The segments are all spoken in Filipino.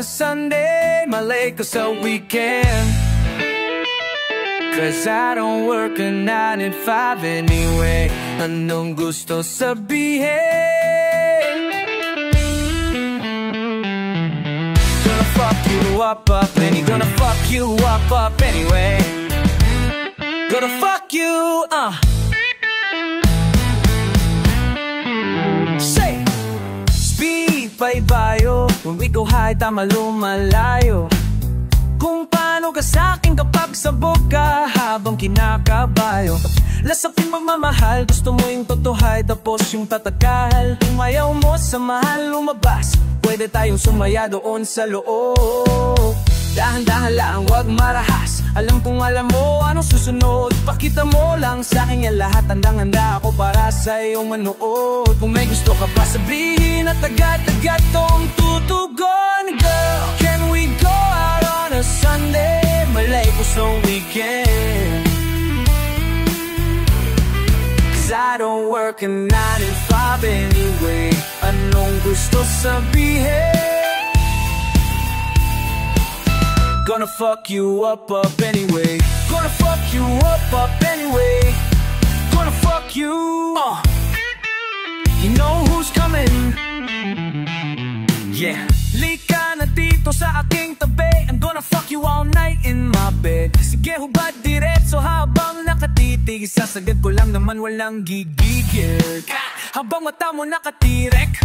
a Sunday, malay ko sa weekend. Cause I don't work a 9 to 5 anyway. Anong gusto sabihin? Gonna fuck you up anyway. Gonna fuck you up anyway. Gonna fuck you, Say! Speed, paibayo. When we go high, tama lumalayo. Kung paano ka sa'kin kapag sabog ka habang kinakabayo. Lasapin magmamahal, gusto mo yung totohay tapos yung tatagal. Kung ayaw mo sa mahal lumabas, pwede tayong sumaya doon sa loob. Dahan-dahan lang, wag marahas. Alam kong alam mo anong susunod. Pakita mo lang sa'kin yan lahat. Handang-handa ako para sa iyong manood. Kung may gusto ka pa sabihin at agad-agad tong tutugon. Girl, can we go out on a Sunday? Malay ko sa weekend. Cause I don't work a 9 to 5 anyway. Anong gusto sabihin? Gonna fuck you up anyway. Gonna fuck you up anyway. Gonna fuck you. You know who's coming. Yeah. Lika na dito sa aking tabi. I'm gonna fuck you all night in my bed. Sige hubad diretso habang nakatitig. Sasagad ko lang naman walang gigigil. Habang mata mo nakatirek,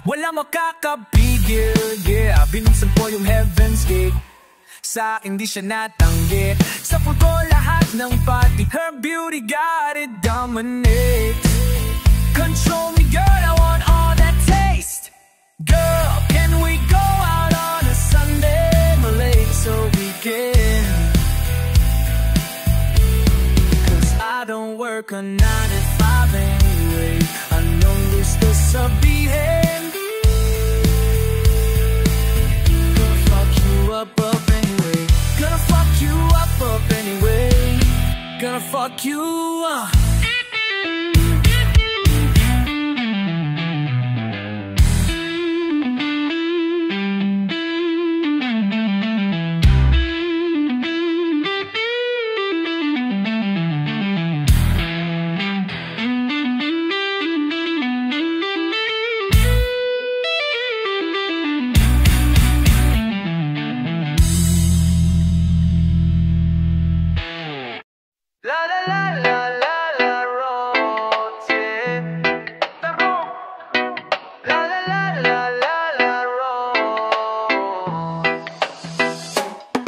wala makakabigil. Yeah, binuksan po yung heaven's gate. Sa akin di siya natanggi. Sa pool ko lahat ng pati. Her beauty got it dominate. Control me girl, I want all that taste. Girl, can we go out on a Sunday? Malay so we can. Cause I don't work a 9 to 5 anyway. Anong gusto sabihin? Gonna fuck you up anyway. Gonna fuck you up anyway. Gonna fuck you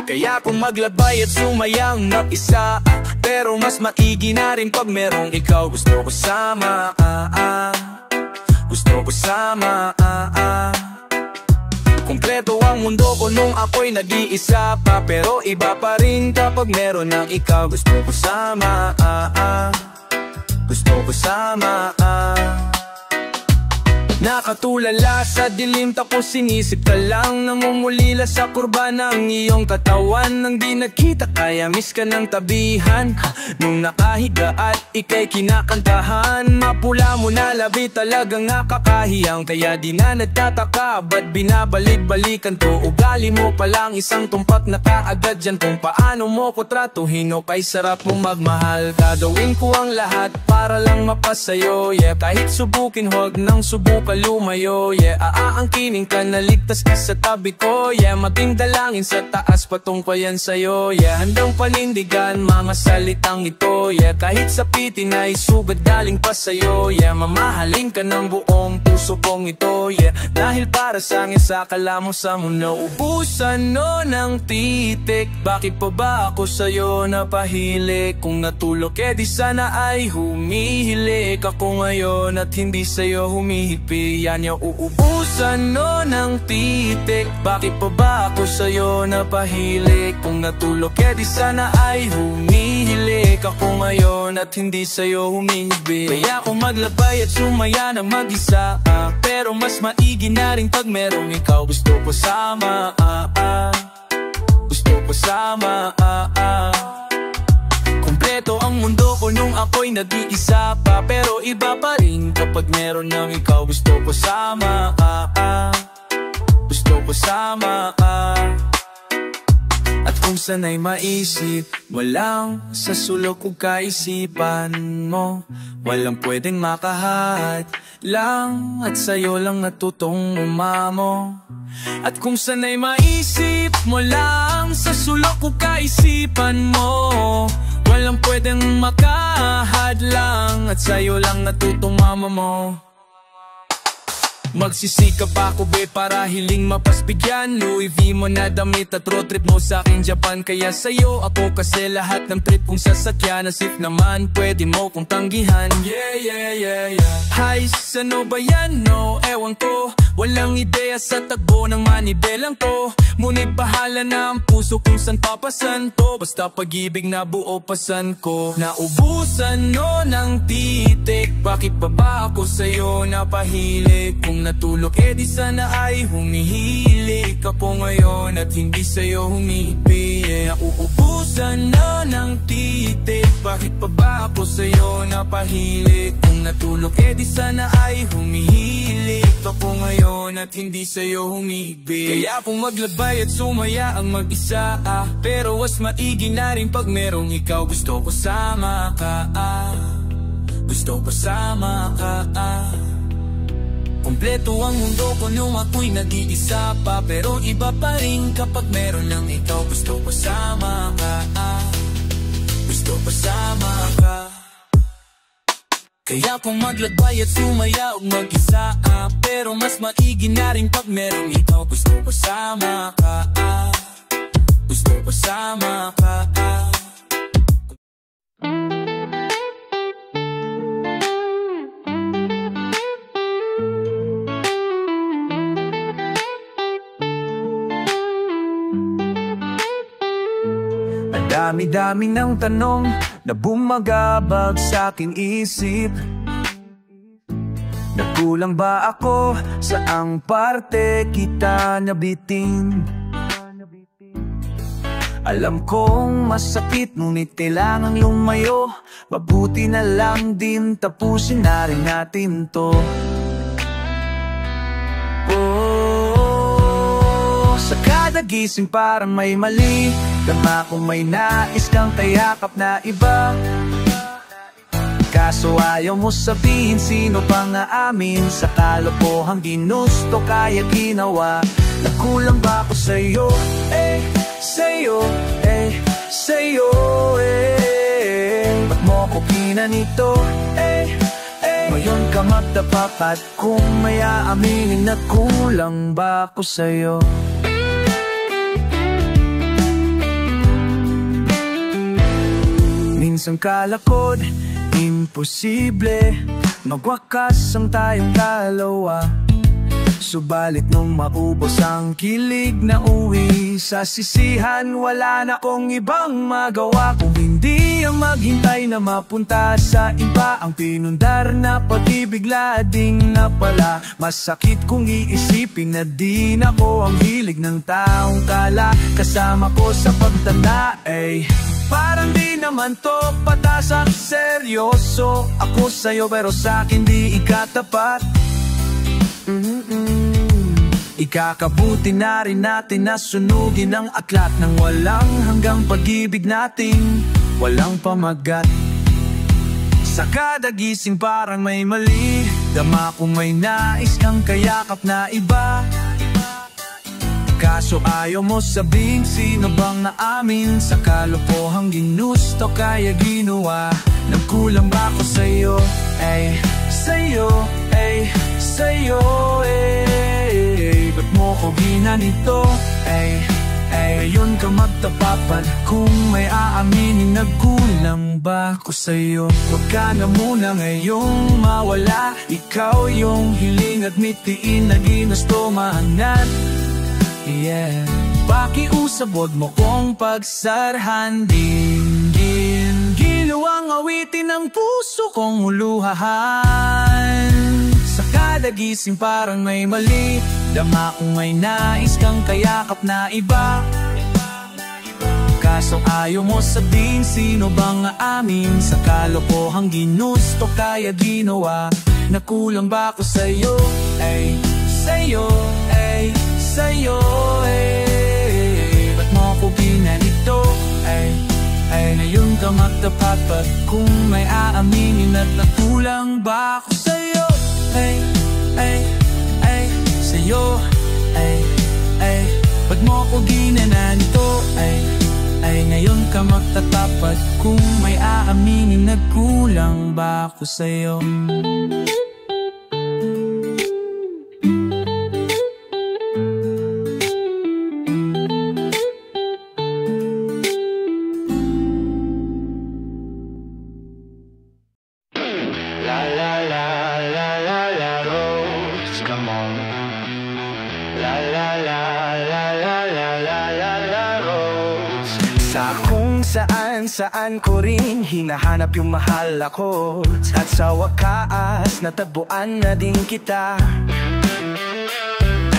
Kaya kung maglabay at sumayang mag-isa, pero mas maigi na rin pag merong ikaw. Gusto ko sama, gusto ko sama, Kumpleto ang mundo ko nung ako'y nag-iisa pa, pero iba pa rin kapag meron ng ikaw. Gusto ko sama, gusto ko sama, Nakatulala sa dilim tapos sinisip ka lang. Namumulila sa kurba ng iyong katawan. Nang di nakita kaya miss ka ng tabihan. Nung nakahiga at ika'y kinakantahan. Mapula mo na labi talagang nakakahiyang. Kaya di na nagtataka ba't binabalik-balikan to. Ugali mo palang isang tumpak na kaagad dyan. Kung paano mo ko tratuhin o kay sarap mo magmahal. Gagawin ko ang lahat para lang mapasayo. Yeah, kahit subukin huwag nang subukan lumayo. Yeah, aangkinin ka na ligtas ka sa tabi ko. Yeah, maging dalangin sa taas patungkayan sa'yo. Yeah, handang panindigan mga salitang ito. Yeah, kahit sapitin ay sugad galing pa sa'yo. Yeah, mamahalin ka ng buong puso kong ito. Yeah, dahil para sa akin sa kala mo sa mundo. Ubusan no ng titik. Bakit pa ba ako sa'yo napahilik? Kung natulog di sana ay humihilik ako ngayon at hindi sa'yo humihigpit. Yan yung uubusan no ng titik. Bakit pa ba ako sa'yo napahilik? Kung natulog di sana ay humihilik ako ngayon at hindi sa'yo humihigpit. Kaya kung maglabay at sumaya na mag-isa, pero mas maigi na rin pag merong ikaw. Gusto ko sama, gusto ko sama, Kumpleto ang mundo ko nung ako'y nag-iisa pa, pero iba pa rin kapag meron ng ikaw. Gusto ko sama, gusto ko kasama ka. At kung sana'y maisip mo lang sa sulok o kaisipan mo, walang pwedeng makahat lang at sa'yo lang natutong umamo. At kung sana'y maisip mo lang sa sulok o kaisipan mo, walang pwedeng makahad lang at sa'yo lang natutong mama mo. Magsisikap ako be para hiling mapasbigyan. Louis V mo na damit at road trip mo sa akin Japan. Kaya sa'yo ako kasi lahat ng trip kong sasakyan. As if naman pwede mo kong tanggihan. Yeah. Hays, ano ba yan? No, ewan ko. Walang ideya sa tagbo ng manibelang to. Ngunit bahala na ang puso kung saan papasan to. Basta pag-ibig na buo pasan ko. Naubusan no ng titik. Bakit pa ba ako sa'yo napahilig? Kung natulog di sana ay humihilig ka po ngayon at hindi sa'yo humipig. Nauubusan na ng titik. Bakit pa ba ako sa'yo napahilig? Kung natulog di sana ay humihilig ka po ngayon at hindi sa'yo humibig. Kaya kung maglabay at sumaya ang mag-isa pero was maigi na rin pag merong ikaw. Gusto ko sama ka gusto ko sama ka Kompleto ang mundo ko nung ako'y nag-iisa pa, pero iba pa rin kapag meron ng ikaw. Gusto ko sama ka gusto ko sama ka. Kaya kung maglakbay at sumaya o mag-isa pero mas maigi na rin pag merong ikaw. Gusto ko sama ka gusto ko sama ka Dami-dami ng tanong na bumagabag sa aking isip. Nagkulang ba ako? Saang parte kita nabitin? Alam kong masakit ngunit kailangang lumayo. Mabuti na lang din tapusin na rin natin to. Sa kada gising parang may mali. Dama kong may nais kang kayakap na iba. Kaso ayaw mo sabihin sino pang aamin. Sa kalokohang ginusto kaya ginawa. Nagkulang ba ako sa'yo? Sa'yo, sa'yo, ba't mo ko pinanito? Ngayon ka magtapapat kung may aaminin na kulang ba ako sa'yo? Minsan kalakod, imposible magwakas ang tayong dalawa. Subalit nung maubos ang kilig na uwi sa sisihan, wala na akong ibang magawa kung hindi ang maghintay na mapunta sa iba. Ang pinundar na pag-ibig lading na pala. Masakit kung iisipin na di na ko ang hilig ng taong kala. Kasama ko sa pagtanda parang di naman to patasak seryoso. Ako sa'yo pero sa'kin di ikatapat. Ikakabuti na rin natin na sunugin ang aklat ng walang hanggang pag-ibig natin walang pamagat. Sa kada gising parang may mali. Dama ko may nais kang kayakap na iba. Kaso ayaw mo sabihin sino bang naamin. Sa kalokohang ginusto kaya ginawa. Nagkulang ba ako sa'yo? Sa'yo, sa'yo, ba't mo ko ginanito? Ngayon ka magtapapan kung may aaminin. Nagkulang ba ako sa'yo? Huwag ka na muna ngayong mawala. Ikaw yung hiling at mitiin na ginusto mahanap. Pakiusap wag mo kong pagsarhan. Din ginawang awitin ang puso kong uluhahan. Sa kada gising parang may mali. Dama kong may nais kang kayakap na iba. Kaso ayaw mo sabihin sino bang aamin. Sa kalokohang ginusto kaya ginawa. Nakulang ba ako sa'yo? Sa'yo, sa'yo, magtapat kung may aaminin at nagkulang ba ako sa'yo? Sa'yo, ba't mo ako ginananito? Ngayon ka magtatapat kung may aaminin nagkulang ba ako sa'yo? Saan ko rin hinahanap yung mahal ako, at sa wakas natagpuan na din kita.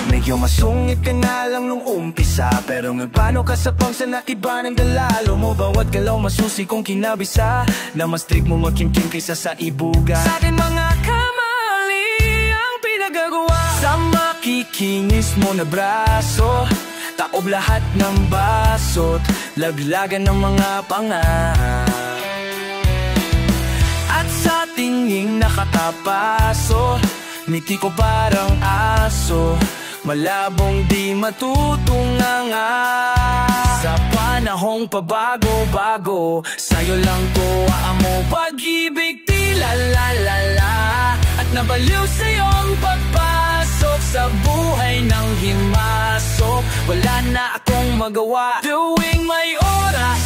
Medyo masungit ka na lang nung umpisa, pero ngayon paano ka sa pangsa na iba ng dalalo mo? Bawat galaw masusi kong kinabisa, na mas trig mo magkimkim kaysa sa ibuga. Sa akin mga kamali ang pinagagawa, sa makikingis mo na braso, taob lahat ng baso't laglagan ng mga panga. At sa tinging nakatapaso, ngiti ko parang aso, malabong di matutunganga. Sa panahong pabago-bago, sa'yo lang ko aamo pag-ibig, tila la la la. At nabaliw sa'yong pagpasok sa buhay ng himasok, wala na akong magawa. Tuwing may oras,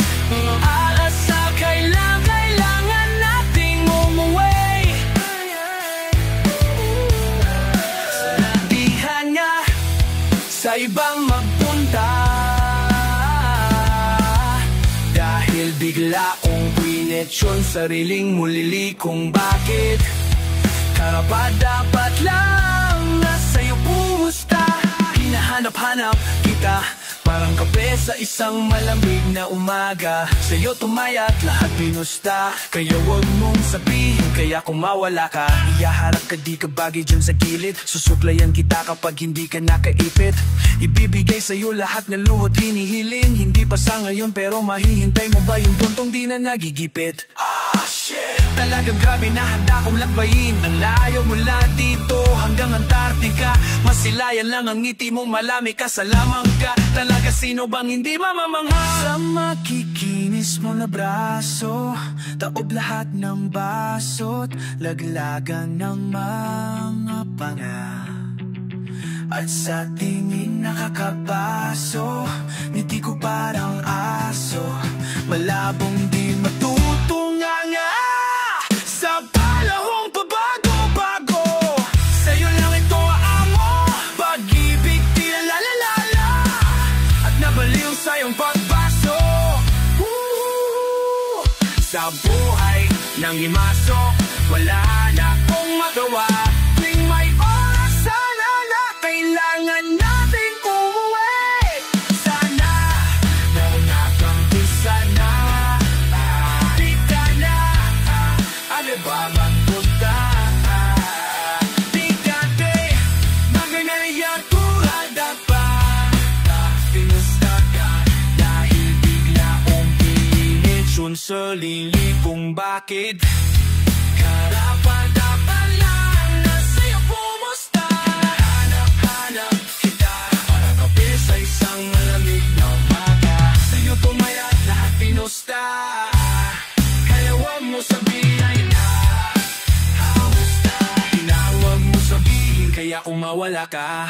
aasa kailangan nating umuwi. Sinabihan niya sa ibang magpunta, dahil bigla kong pinetsyon sariling mulili kung bakit karapat-dapat lang na sa'yo pumusta. Hinahanap-hanap kita, parang kape sa isang malamig na umaga. Sa'yo tumayat, lahat pinusta, kaya wag mong sabihin kaya kung mawala ka. Iyaharap ka, di ka bagay dyan sa gilid, susuklayan kita kapag hindi ka nakaipit. Ibibigay sa'yo lahat ng luhod hinihiling, hindi pa sa ngayon pero mahihintay mo ba yung puntong di na nagigipit? Talagang grabe na handa kong lagbayin ang layo mula dito hanggang Antarctica. Masilayan lang ang ngiti mo, malami ka sa lamang ka. Talaga sino bang hindi mamamangha? Sa makikinis mo na braso, taob lahat ng baso't laglagan ng mga panga. At sa tingin nakakapaso, ngiti ko parang aso, malabong di matutunganga. Sa panahong pabago-bago, sa'yo lang ito aamo pag-ibig, tila la la la la. At nabaliw sa'yong pagbaso sa buhay ng himasok, wala na akong magawa. Tuwing may oras sana na kailangan natin umuwi, sana nauna kang isa na, di ka na babagpunta. Di ka de maganayan kurada pa, pinusta ka dahil bigla kong pinitsyon sa lili kung bakit karapat-dapat lang na sa'yo pumusta. Hanap-hanap kita, para kape sa isang malamig na umaga. Sa'yo tumayat, lahat pinusta, kaya huwag mo sabihin na kamusta. Tinawag mo sabihin kaya kung mawala ka.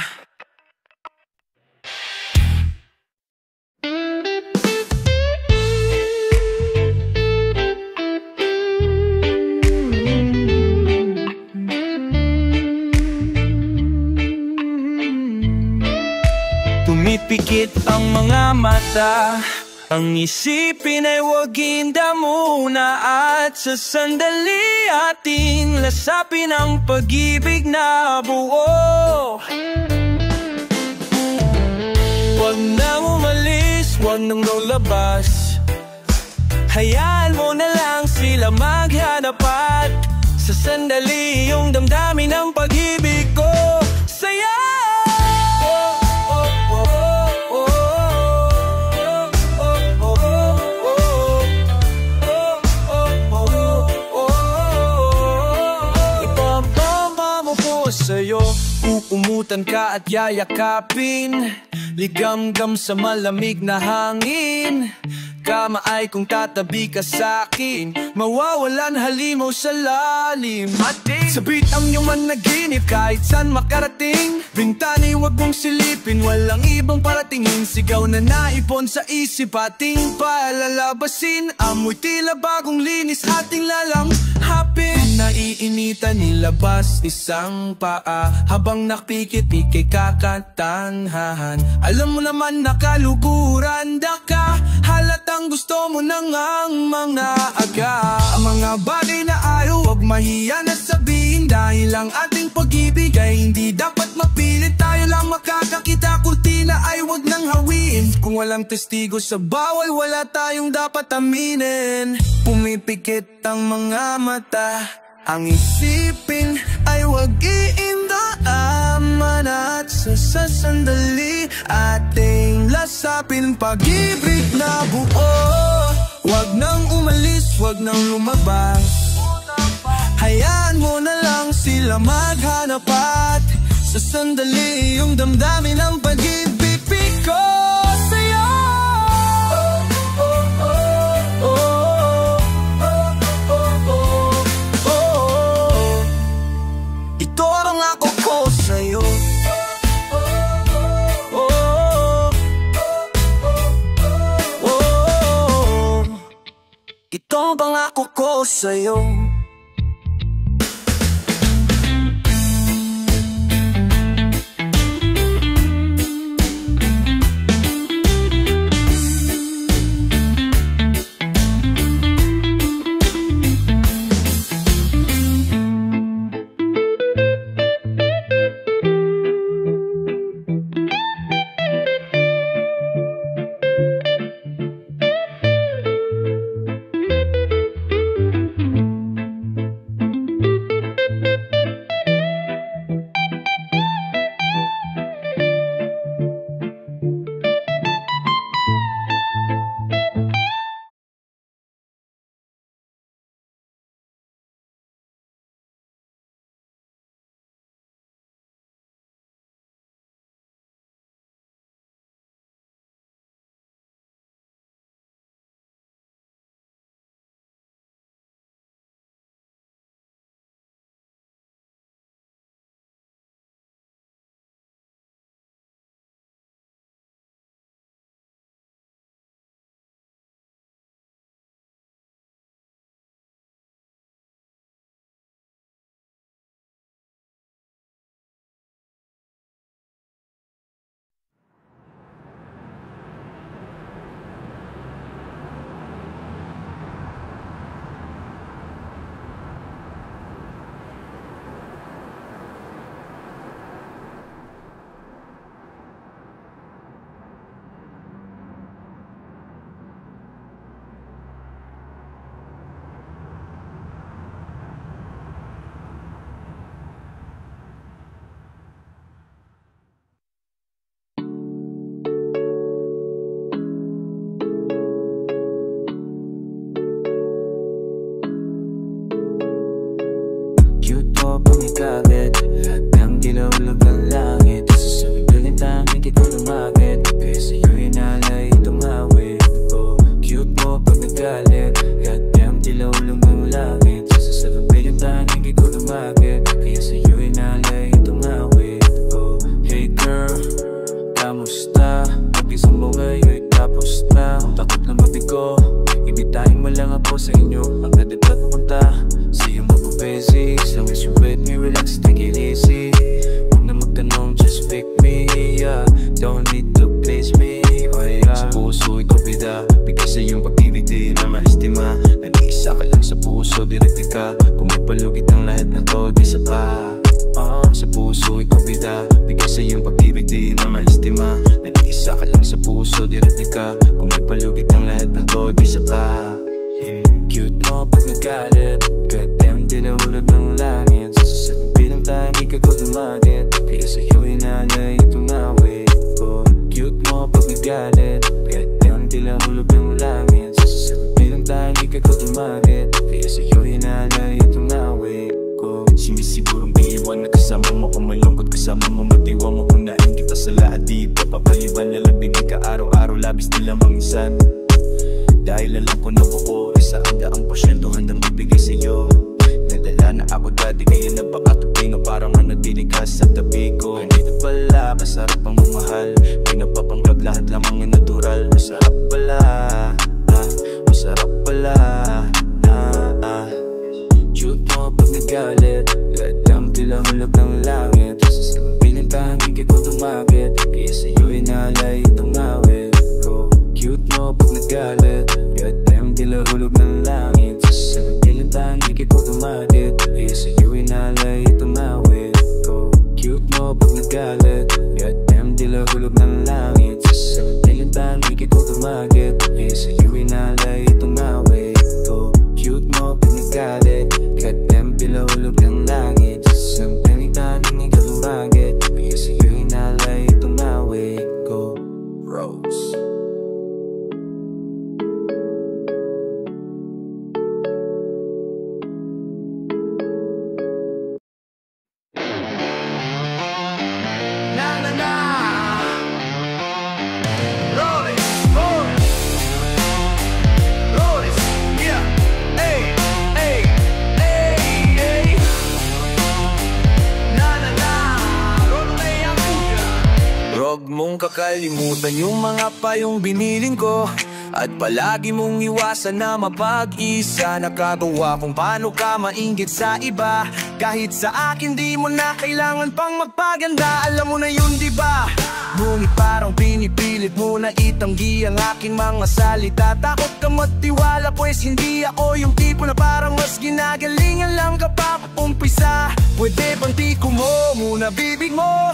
Tumipikit ang mga mata, ang isipin ay huwag hinda muna, at sa sandali ating lasapin ang pag-ibig na buo. Huwag nang umalis, huwag nang lumabas, hayaan mo na lang sila maghanap, at sa sandali yung damdamin ng pag-ibig ko sa'yo. Bumutan ka at yayakapin, ligamgam sa malamig na hangin. Kamaay kung tatabi ka sa'kin, mawawalan halimaw sa lalim. Sa beat ang iyong managinip, kahit saan makarating. Bintani wag mong silipin, walang ibang paratingin. Sigaw na naipon sa isip, ating palalabasin. Amoy tila bagong linis, ating lalang hapin. Naiinitan nilabas isang paa, habang nakpikit-pikit kakatanhahan. Alam mo naman nakaluguran ka, halatang gusto mo nang ang mga aga. Ang mga bagay na ayaw, wag mahiya na sabihin. Dahil ang ating pag-ibig ay hindi dapat mapilit. Tayo lang makakakita, kurtina ay wag nang hawiin. Kung walang testigo sa bawal, wala tayong dapat aminin. Pumipikit ang mga mata, ang isipin ay wag iindaaman. At sa sandali ating lasapin pag-ibig na buo. Wag nang umalis, wag nang lumabas. Hayaan mo na lang sila maghanap. At sa sandali yung damdamin ng pag-ibig ko sa'yo. Ito ang ako ko sa'yo. Ito ang pangako ko sa'yo. Pumikabit lahat ng dilaw-log ng langit. Sa sabihin tanging di ko lumapit, kaya sa'yo inalay itong awit. Oh, cute mo pag nagalit, lahat ng dilaw-log ng langit. Sa sabihin tanging di ko lumapit, kaya sa'yo inalay itong awit. Oh, hey girl, kamusta? Pag-isang mo ngayon'y tapos na. Takot na mabigo, ibitahin mo lang ako sa inyo. Ang natin at punta sa iyong busy, as long as you with me, relax, take it easy. Huwag na magtanong, just pick me, yeah. Don't need to please me, oh yeah. Sa puso ikaw bida, bigay sa iyong pag-ibig di na maestima. Nag-iisa ka lang sa puso, direkte ka. Kung may palugit ang lahat ng to, di sa pa. Sa puso ikaw bida, bigay sa iyong pag-ibig di na maestima. Nag-iisa ka lang sa puso, direkte ka. Kung may palugit ang lahat ng to, di sa pa. Cute mo pag nagalit, goddamn dinahulog ng langit. Sasabihin ng tangi ka ko dumadit, kaya sa'yo inalay itong awit. Oh, cute mo pag nagalit, goddamn dinahulog ng langit. Sasabihin ng tangi ka ko dumadit, kaya sa'yo inalay itong awit ko. Sinisigurong biniwan na kasama mo, kung may lungkot kasama mo. magdiwa mo, unahin kita sa lahat. Di pa papaliban na lang bigay ka araw-araw, labis nila mangisan. Dahil alam ko na buo, 100% handang bibigay sa'yo. Nadala na ako dati, kaya napakatupin o parang manatilig ka sa tabi ko. Ganito pala, masarap ang mamahal, pinapapanggap lahat lamang yung natural. Masarap pala, masarap pala. Shoot mo pag nagalit, gadam tila hulog ng langit. Sa piling tanging ko tumakit, kaya sa'yo inalay itong awit ko. Cute mo pag nagalit, gadam tila hulog ng langit. Sa piling tanging ko tumakit, kaya sa'yo inalay itong awit ko. Cute mo pag nagalit, gadam tila hulog ng langit. Sa piling tanging ko tumakit, kaya sa'yo inalay itong awit ko. Cute mo pag nagalit, goddamn pilahulog ng langit. Something itaning ikaw lumagit, kaya sa'yo inalay itong awit ko. Rose. Na na na Huwag mong kakalimutan yung mga payong biniling ko, at palagi mong iwasan na mapag-isa. Nakagawa kung paano ka mainggit sa iba. Kahit sa akin di mo na kailangan pang magpaganda. Alam mo na yun diba? Ngunit parang pinipilit mo na itanggi ang aking mga salita. Takot ka magtiwala pues hindi ako yung tipo na parang mas ginagalingan lang kapag umpisa. Pwede bang tiko mo muna bibig mo?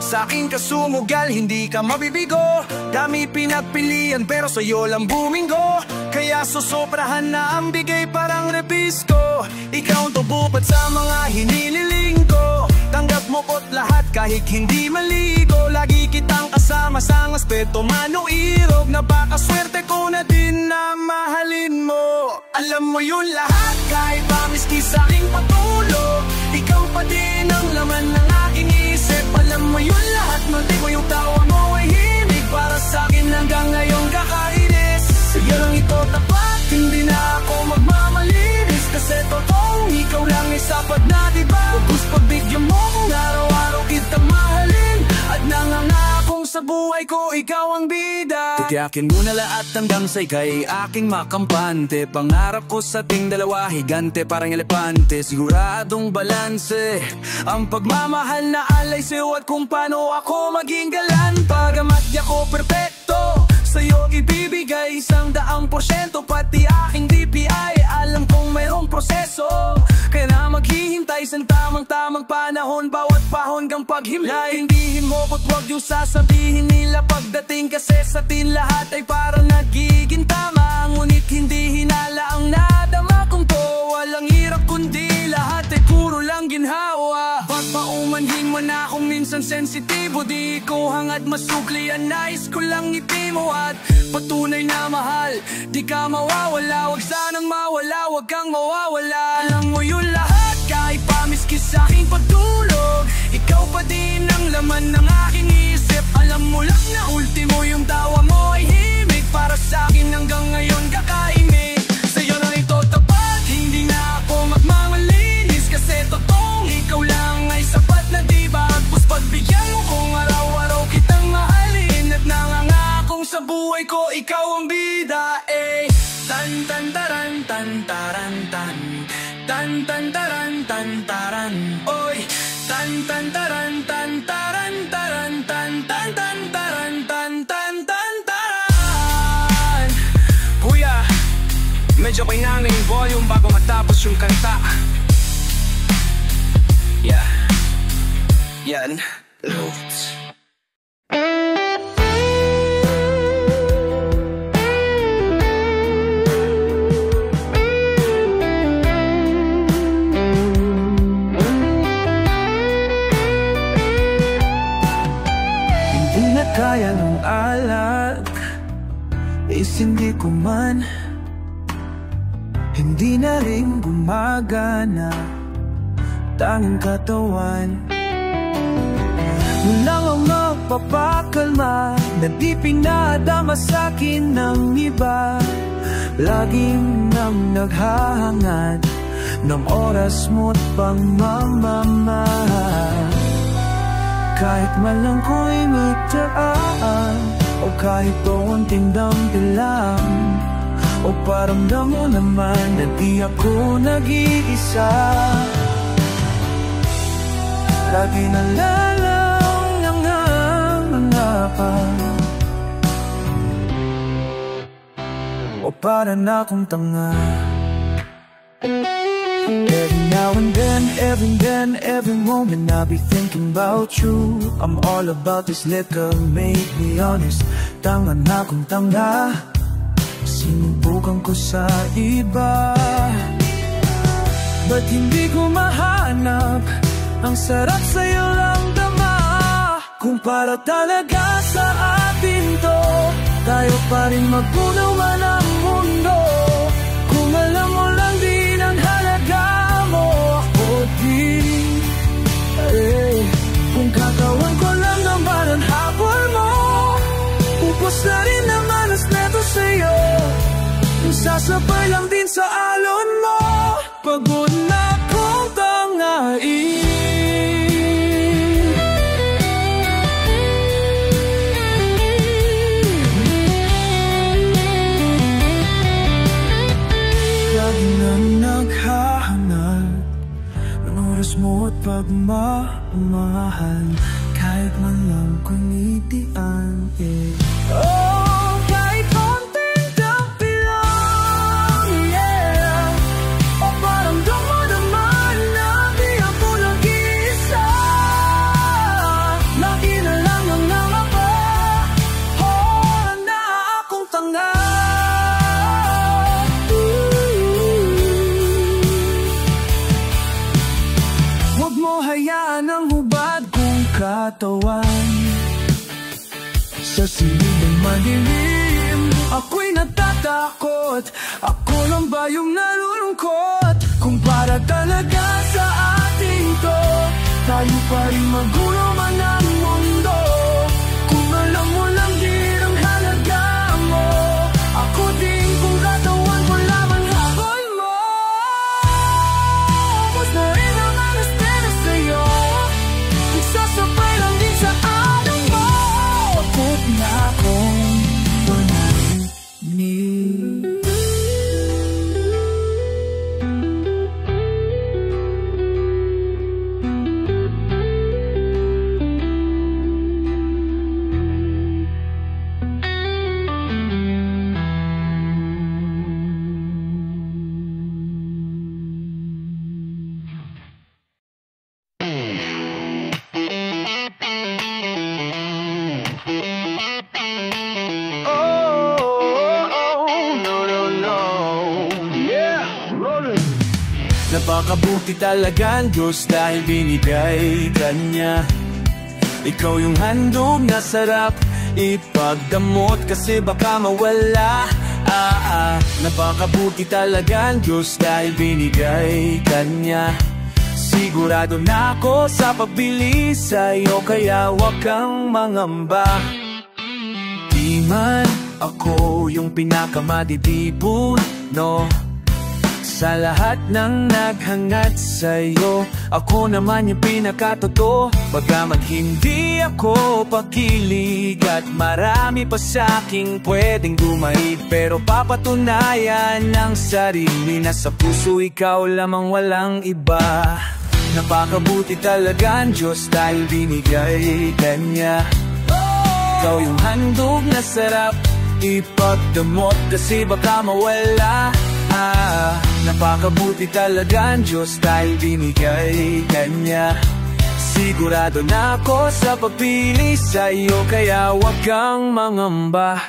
Sa akin ka sumugal, hindi ka mabibigo. Dami pinagpilian pero sa'yo lang buminggo. Kaya susobrahan na ang bigay parang rebisko. Ikaw ang tubupad sa mga hinililing ko. Tanggap mo ko't lahat kahit hindi maligo. Lagi kitang kasama sa aspeto manuirog. Napakaswerte ko na din na mahalin mo. Alam mo yun lahat kahit pa miski sa aking patulog. Ikaw pa din ang laman ng aking isip. Alam mo yun lahat, mati ko yung tawa mo ay himig. Para sa akin hanggang ngayon kakainis. Sa'yo lang ito tapat, hindi na ako magmamalinis. Kasi totoong ikaw lang ay sapat na diba? Ubus pagbigyan mo kung araw-araw kitang mahalin. At nangangakong sa buhay ko ikaw ang bida. Titiyakin mo na lahat hanggang sa ika'y aking makampante. Pangarap ko sa ating dalawa higante parang elepante. Siguradong balanse ang pagmamahal na alay sa'yo at kung paano ako maging galan. Pagamat di ako perpekto, sa'yo ibibigay 100%. Pati aking DPI alam kong mayroong proseso. Kaya na maghihintay sa tamang-tamang panahon. Bawat pahon hanggang paghimlay. Hindihin mo ko't wag yung sasabihin nila pagdating. Kasi sa atin lahat ay parang nagiging tama. Ngunit hindi hinala ang nadama kong to. Walang hirap kundi lahat ay puro lang ginhawa. Pag paumanhin mo na kung minsan sensitibo, di ko hangad masukli. Ang nais ko lang ngiti mo at patunay na mahal. Di ka mawawala, wag sanang mawala, wag kang mawawala. Alam mo yun lahat kahit pa miski sa aking pagtulog. Ikaw pa din ang laman ng aking isip. Alam mo lang na ultimo yung tawa mo ay himig. Para sa akin hanggang ngayon kakaimig. Sa'yo na ito tapat, hindi na ako magmamalinis. Kasi totoong ikaw lang ay sapat na diba? Agpus pagbigyan mo kung araw-araw kitang mahalin. At nangangakong sa buhay ko ikaw ang bida. Tan tan taran tan taran tan. Tan tan taran tan taran. Oy, tan tan taran tan taran taran tan tan tan taran tan tan tan taran. Kuya, medyo kailangan yung volume bago matapos yung kanta. Yeah, yan. Roots. Kaya ng alak is hindi ko man. Hindi na rin gumagana tanging katawan. lang ang magpapakalma na di pinadama sa'kin ng iba. Laging nang naghahangad ng oras mo't pagmamahal. Kahit man lang ko'y magdaan, o kahit konting dampi lang, o paramdam mo naman na di ako nag-iisa. Lagi na lang nangangapan, o para na akong tanga. Every now and then, every moment I be thinking about you. I'm all about this liquor, make me honest. Tanga na akong tanga, sinubukan ko sa iba. Ba't hindi ko mahanap ang sarap sa'yo lang dama? Kung para talaga sa atin to, tayo pa rin magpunaw man ang mundo. Kung alam mo lang din ang halaga mo, ako din. Kung kakawan ko lang naman ang habol mo, upos na rin naman ang neto sa'yo. Kung sasabay lang din sa alon mo, pagod na akong tangain. Naghahanap ng oras mo at pagmamahal, kahit man lang kumitian, oh, kahit konting dampi lang, o paramdam mo naman na di ako nag-iisa. Lagi na lang ang nangapa, oh, na akong tanga. Hayaan ang hubad kong katawan sa silid ng madilim. Ako'y natatakot, ako lang ba yung nalulungkot? Kung para talaga sa ating to, tayo pa rin magulo man ang mundo. Kung alam mo lang din ang halaga mo, ako din kung katawan ko lamang habol mo. Mas na rin ang sa'yo, nagsasabay lang din sa ano mo. Pagod na akong manahimik. Napakabuti talaga ang Diyos dahil binigay ka niya. Ikaw yung handog na sarap ipagdamot kasi baka mawala. Napakabuti talaga ang Diyos dahil binigay ka niya. Sigurado na ako sa pagbili sa'yo, kaya wag kang mangamba. Di man ako yung pinakamadidibon, no? Sa lahat ng naghangad sa'yo, ako naman yung pinakatotoo. Bagamat hindi ako pakilig at marami pa sa'king pwedeng dumahig, pero papatunayan ng sarili na sa puso ikaw lamang, walang iba. Napakabuti talaga ang Diyos dahil binigay ka niya. Ikaw yung handog na sarap ipagdamot kasi baka mawala. Napakabuti talaga ang Diyos dahil binigay ka niya. Sigurado na ako sa pagpili sa'yo, kaya wag kang mangamba.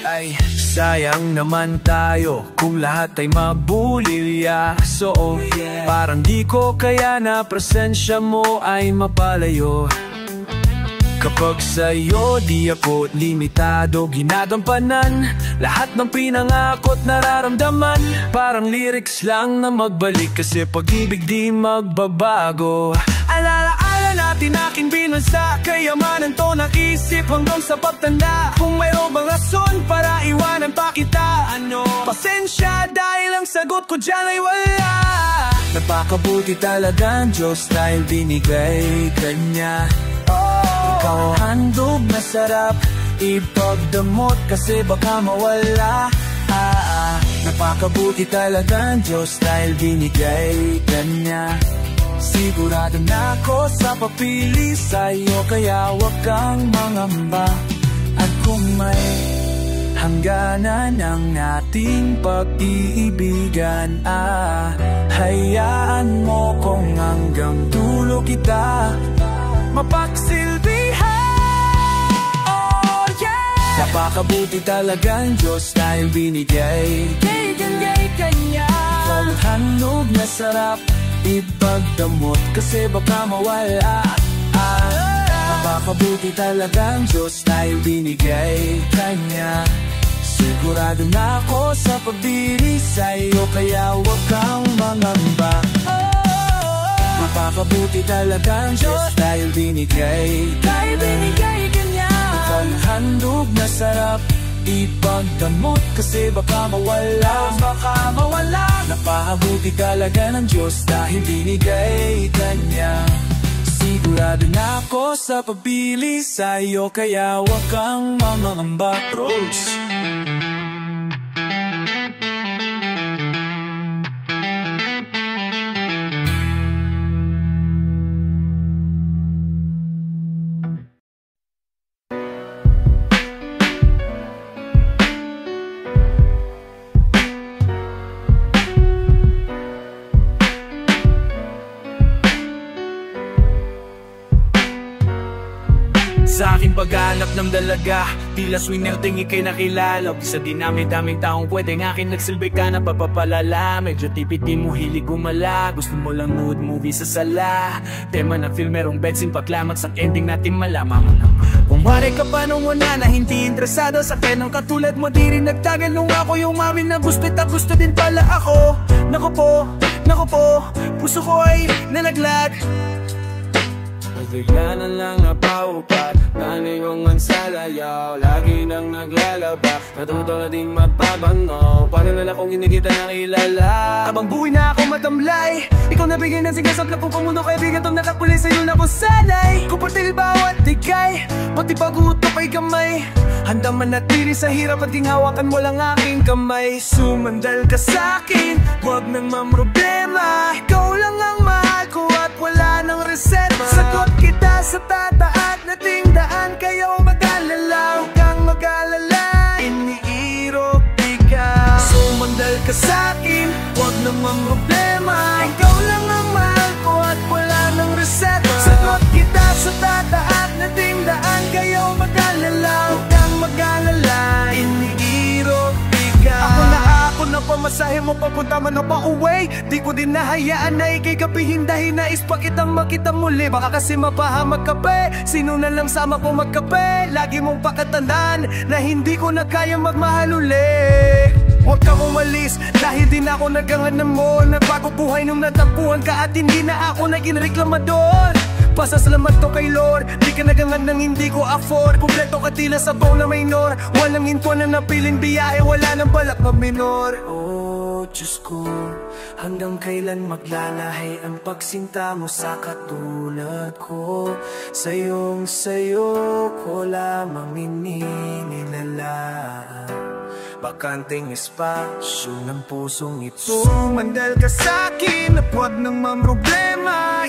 Ay, sayang naman tayo kung lahat ay mabulilya. So, parang di ko kaya na presensya mo ay mapalayo. Kapag sa'yo di ako limitado, ginagampanan lahat ng pinangakot nararamdaman. Parang lyrics lang na magbalik kasi pag-ibig di magbabago. Alaala natin aking binansa, kayamanan to ng isip hanggang sa pagtanda. Kung mayroong bang rason para iwanan pa kita, ano? Pasensya dahil ang sagot ko dyan ay wala. Napakabuti talaga ang Diyos dahil binigay ka niya. Ikaw ang handog na sarap ipagdamot kasi baka mawala. Napakabuti talaga ang Diyos dahil binigay ka niya. Sigurado na ako sa papili sa'yo, kaya wag kang mangamba. At kung may hangganan ang ating pag-iibigan, hayaan mo kung hanggang dulo kita mapagsilbihan. Oh yeah! Napakabuti talaga ang Diyos dahil binigay ka niya. Ang handog na sarap ipagdamot kasi baka mawala. Napakabuti talaga ang Diyos dahil binigay ka niya. Sigurado na ako sa pagbili sa'yo, kaya wag kang mangamba. Napakabuti talaga ang Diyos dahil binigay ka niya. Ang handog na sarap ipagdamot kasi baka mawala. Napakabuti talaga ng Diyos dahil binigay ka niya. Sigurado na ako sa pabili sa'yo, kaya wag kang mamangamba. Rose. Sa aking paghanap ng dalaga, tila swinner ting ika'y nakilala. Isa din namin daming taong pwedeng akin nagsilbi ka na papapalala. Medyo tipid di mo hilig gumala, gusto mo lang mood movie sa sala. Tema ng film merong bedsin pa-climax, ang ending natin malaman mo na. Kung wari ka pa nung una na hindi interesado sa akin, ang katulad mo di rin nagtagal nung ako yung mami na gusto't gusto din pala ako. Naku po, puso ko ay nalaglag. Bigla na lang napaupat, naniyong ansalayaw, lagi nang naglalaba, natuto na ding magpabango. Paano na lang kung hindi kita nakilala? Habang buhay na ako matamlay, ikaw nabigay ng sigasot na pupamuno, kaibigan tong nakakulay sa'yo na kung sanay. Kuportil bawat digay, pati pag-uutop ay kamay, handa manatili sa hirap at hawakan mo lang aking kamay. Sumandal ka sa'kin, huwag nang mamroblema, ikaw lang ang mahal ko at wala nang reseta. Sagot kita sa tataat na tingdaan, kayo mag-alala, huwag kang mag-alala, iniirog di ka. Sumandal ka sa'kin, huwag namang problema, ikaw lang ang mahal ko at wala nang reseta. Sagot kita sa tataat na tingdaan, kayo mag-alala, huwag kang mag-alala, iniirog di ka. Ako na pamasahe mo papunta man o pa uwi, di ko din nahayaan na ikay kapihin dahil nais pa kitang makita muli. Baka kasi mapahamak kape, sino na lang sama ko magkape. Lagi mong pakatandaan na hindi ko na kaya magmahal uli. Huwag kang umalis dahil di na ako naganganan mo. Nagbago buhay nung natagpuan ka at hindi na ako naging reklamador. Pasasalamat ko kay Lord, di ka nagangan nang hindi ko afford. Kompleto ka tila sa bong na minor, walang hinto na napiling biyahe, wala nang balak na minor. Oh Diyos ko, hanggang kailan maglalahay ang pagsinta mo sa katulad ko? Sayo ko lamang inininala, bakanting espasyo ng pusong ito. Sumandal ka sa'kin at huwag nang mamroblema,